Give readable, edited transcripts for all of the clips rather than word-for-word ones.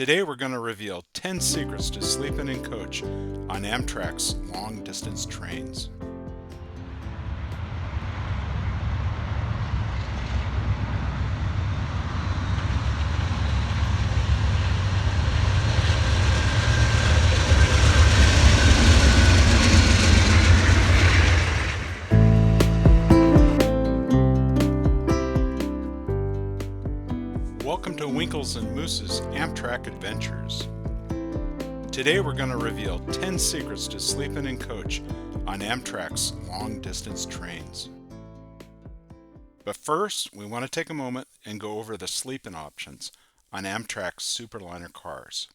Today we're going to reveal 10 secrets to sleeping in coach on Amtrak's long-distance trains. Welcome to Winkles and Moose's Amtrak Adventures. Today we're going to reveal 10 secrets to sleeping in coach on Amtrak's long-distance trains. But first, we want to take a moment and go over the sleeping options on Amtrak's Superliner cars.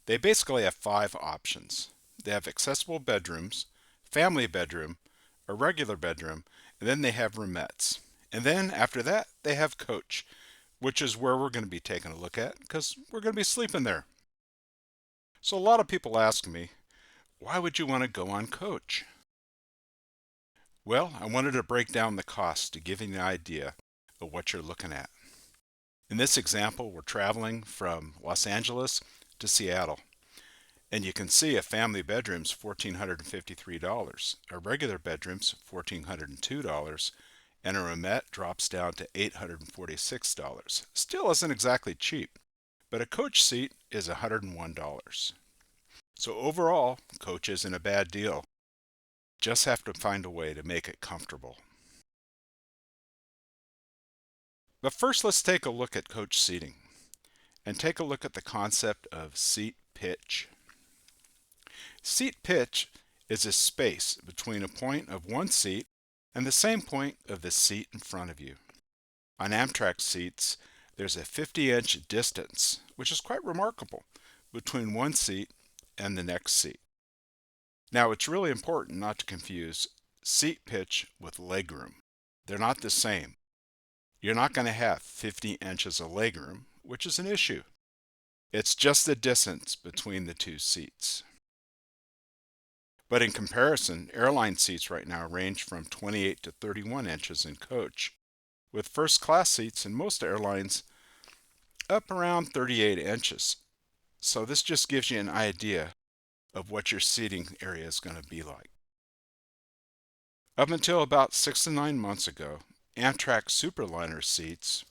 They basically have 5 options. They have accessible bedrooms, family bedroom, a regular bedroom, and then they have roomettes. And then after that, they have coach, which is where we're going to be taking a look at because we're going to be sleeping there. So a lot of people ask me, why would you want to go on coach? Well, I wanted to break down the cost to give you an idea of what you're looking at. In this example, we're traveling from Los Angeles to Seattle. And you can see a family bedroom's $1,453, a regular bedroom's $1,402, and a roomette drops down to $846. Still isn't exactly cheap, but a coach seat is $101. So overall, coach isn't a bad deal. Just have to find a way to make it comfortable. But first, let's take a look at coach seating and take a look at the concept of seat pitch. Seat pitch is a space between a point of one seat and the same point of the seat in front of you. On Amtrak seats, there's a 50-inch distance, which is quite remarkable, between one seat and the next seat. Now, it's really important not to confuse seat pitch with legroom. They're not the same. You're not going to have 50 inches of legroom, which is an issue. It's just the distance between the two seats. But in comparison, airline seats right now range from 28 to 31 inches in coach, with first class seats in most airlines up around 38 inches. So this just gives you an idea of what your seating area is going to be like. Up until about 6 to 9 months ago, Amtrak Superliner seats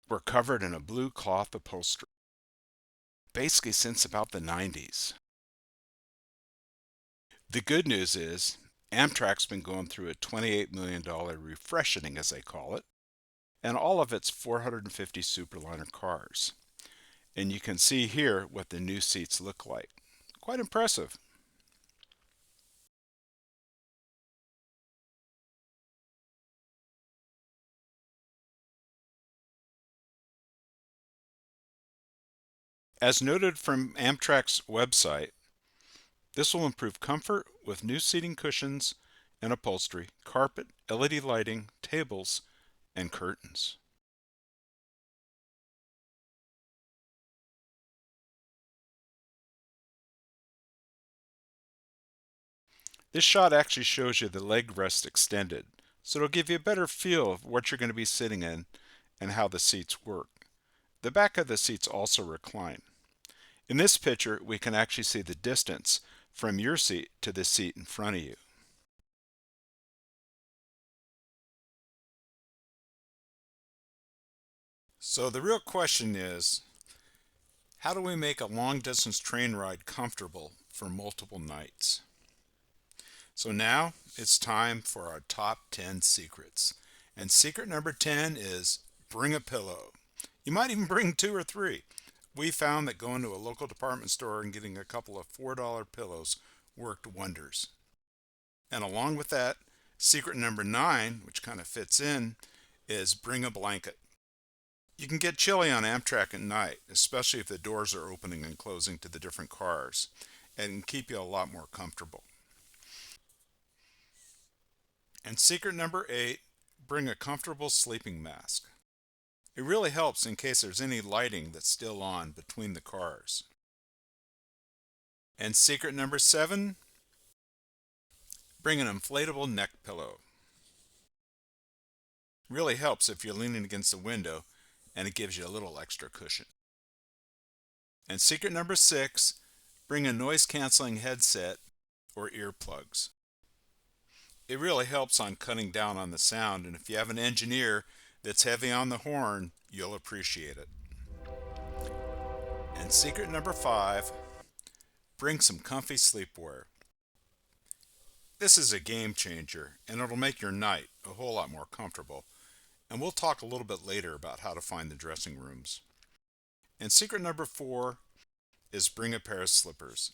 were covered in a blue cloth upholstery, basically since about the 90s. The good news is Amtrak's been going through a $28 million refreshing, as they call it, and all of its 450 Superliner cars. And you can see here what the new seats look like. Quite impressive. As noted from Amtrak's website, this will improve comfort with new seating cushions and upholstery, carpet, LED lighting, tables, and curtains. This shot actually shows you the leg rest extended, so it'll give you a better feel of what you're going to be sitting in and how the seats work. The back of the seats also recline. In this picture, we can actually see the distance from your seat to the seat in front of you. So the real question is, how do we make a long-distance train ride comfortable for multiple nights? So now it's time for our top 10 secrets. And secret number 10 is bring a pillow. You might even bring 2 or 3. We found that going to a local department store and getting a couple of $4 pillows worked wonders. And along with that, secret number 9, which kind of fits in, is bring a blanket. You can get chilly on Amtrak at night, especially if the doors are opening and closing to the different cars, and can keep you a lot more comfortable. And secret number 8, bring a comfortable sleeping mask. It really helps in case there's any lighting that's still on between the cars. And secret number 7, bring an inflatable neck pillow. Really helps if you're leaning against the window and it gives you a little extra cushion. And secret number 6, bring a noise canceling headset or earplugs. It really helps on cutting down on the sound, and if you have an engineer that's heavy on the horn, you'll appreciate it. And secret number 5, bring some comfy sleepwear. This is a game changer, and it'll make your night a whole lot more comfortable. And we'll talk a little bit later about how to find the dressing rooms. And secret number 4 is bring a pair of slippers.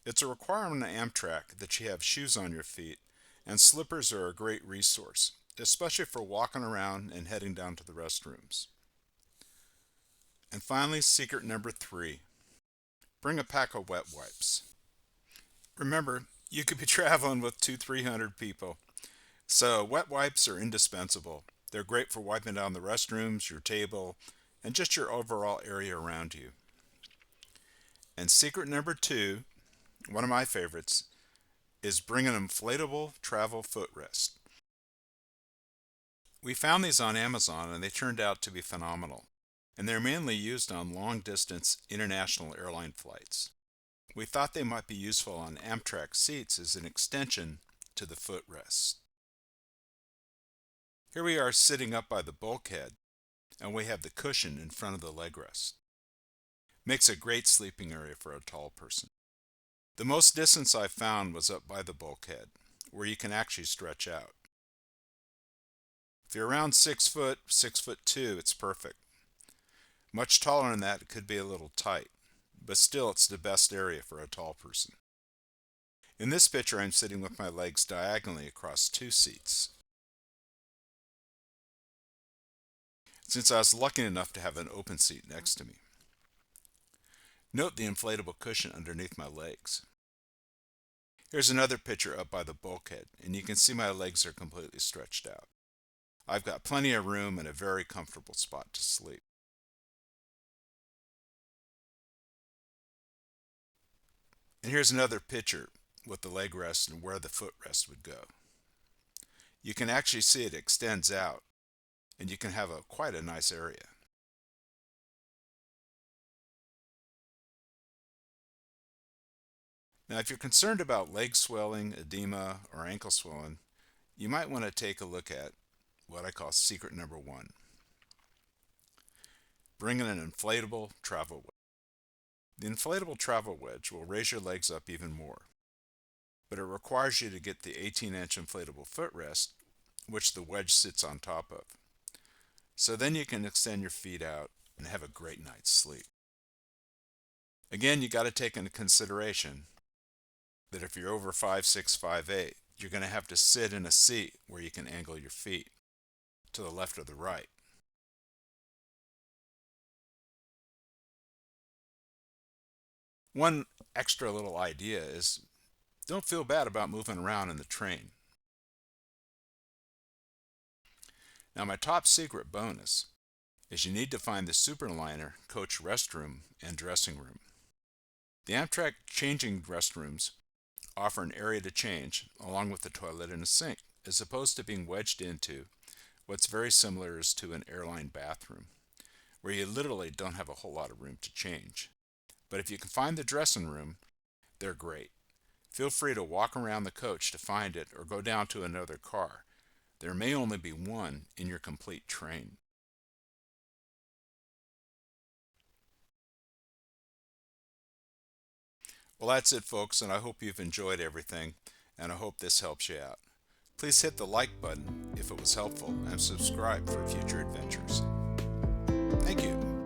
It's a requirement on Amtrak that you have shoes on your feet, and slippers are a great resource, especially for walking around and heading down to the restrooms. And finally, secret number 3, bring a pack of wet wipes. Remember, you could be traveling with 200-300 people, so wet wipes are indispensable. They're great for wiping down the restrooms, your table, and just your overall area around you. And secret number 2, one of my favorites, is bring an inflatable travel footrest. We found these on Amazon and they turned out to be phenomenal, and they're mainly used on long-distance international airline flights. We thought they might be useful on Amtrak seats as an extension to the footrest. Here we are sitting up by the bulkhead, and we have the cushion in front of the leg rest. Makes a great sleeping area for a tall person. The most distance I found was up by the bulkhead, where you can actually stretch out. If you're around 6 foot, 6'2", it's perfect. Much taller than that, it could be a little tight, but still it's the best area for a tall person. In this picture, I'm sitting with my legs diagonally across 2 seats. Since I was lucky enough to have an open seat next to me. Note the inflatable cushion underneath my legs. Here's another picture up by the bulkhead, and you can see my legs are completely stretched out. I've got plenty of room and a very comfortable spot to sleep. And here's another picture with the leg rest and where the footrest would go. You can actually see it extends out, and you can have quite a nice area. Now, if you're concerned about leg swelling, edema, or ankle swelling, you might want to take a look at what I call secret number 1. Bring in an inflatable travel wedge. The inflatable travel wedge will raise your legs up even more, but it requires you to get the 18-inch inflatable footrest, which the wedge sits on top of. So then you can extend your feet out and have a great night's sleep. Again, you got to take into consideration that if you're over 5'6", 5'8", you're going to have to sit in a seat where you can angle your feet to the left or the right. One extra little idea is don't feel bad about moving around in the train. Now, my top secret bonus is you need to find the Superliner coach restroom and dressing room. The Amtrak changing restrooms offer an area to change along with the toilet and a sink, as opposed to being wedged into what's very similar to an airline bathroom, where you literally don't have a whole lot of room to change. But if you can find the dressing room, they're great. Feel free to walk around the coach to find it or go down to another car. There may only be one in your complete train. Well, that's it, folks, and I hope you've enjoyed everything, and I hope this helps you out. Please hit the like button if it was helpful and subscribe for future adventures. Thank you.